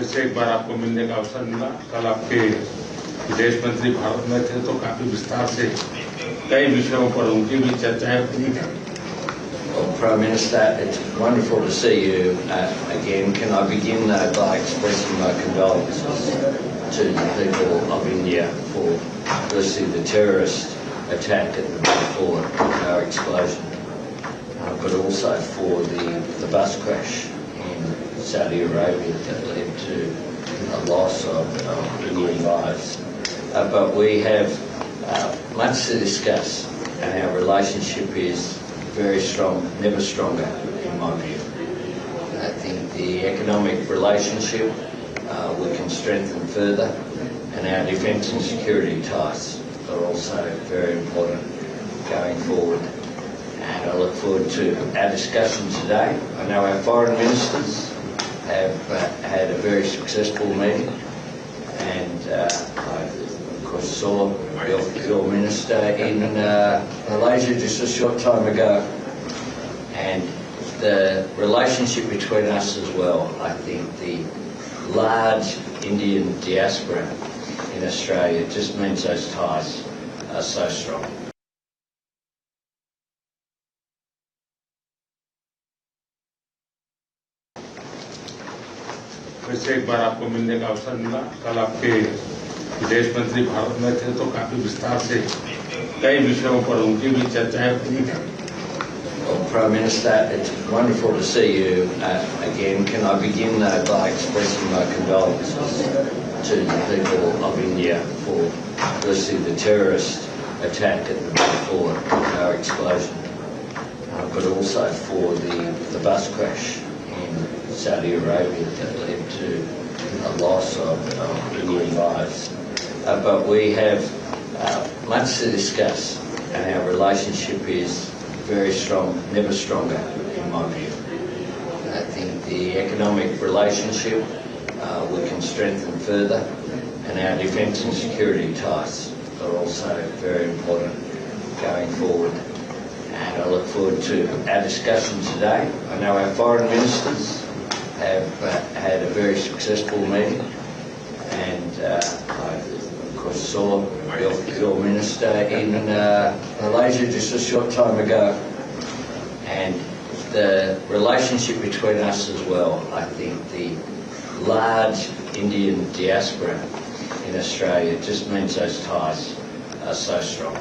से एक बार आपको मिलने का अवसर मिला। कल आपके विदेश मंत्री भारत में थे तो काफी विस्तार से कई विषयों पर उनकी भी चर्चाएं हुई हैं। Well, Prime Minister, it's wonderful to see you again. Can I begin by expressing my condolences to the people of India for firstly the terrorist attack at the Balfour car explosion, but also for the bus crash in Saudi Arabia that led to a loss of Indian lives. But we have much to discuss, and our relationship is very strong, never stronger in my view. I think the economic relationship we can strengthen further, and our defence and security ties are also very important going forward. And I look forward to our discussion today. I know our foreign ministers have had a very successful meeting, and I of course saw your minister in Malaysia just a short time ago, and the relationship between us as well. I think the large Indian diaspora in Australia just means those ties are so strong. फिर से एक बार आपको मिलने का अवसर मिला। कल आपके विदेश मंत्री भारत में थे तो काफी विस्तार से कई विषयों पर उनकी भी चर्चाएं हुई हैं। Well, Prime Minister, it's wonderful to see you again. Can I begin by expressing my condolences to the people of India for firstly the terrorist attack at the Balfour car explosion, but also for the bus crash in Saudi Arabia that led to a loss of Indian lives. But we have much to discuss, and our relationship is very strong, never stronger in my view. I think the economic relationship we can strengthen further, and our defence and security ties are also very important going forward. And I look forward to our discussion today. I know our foreign ministers have had a very successful meeting, and I of course saw your minister in Malaysia just a short time ago, and the relationship between us as well. I think the large Indian diaspora in Australia just means those ties are so strong.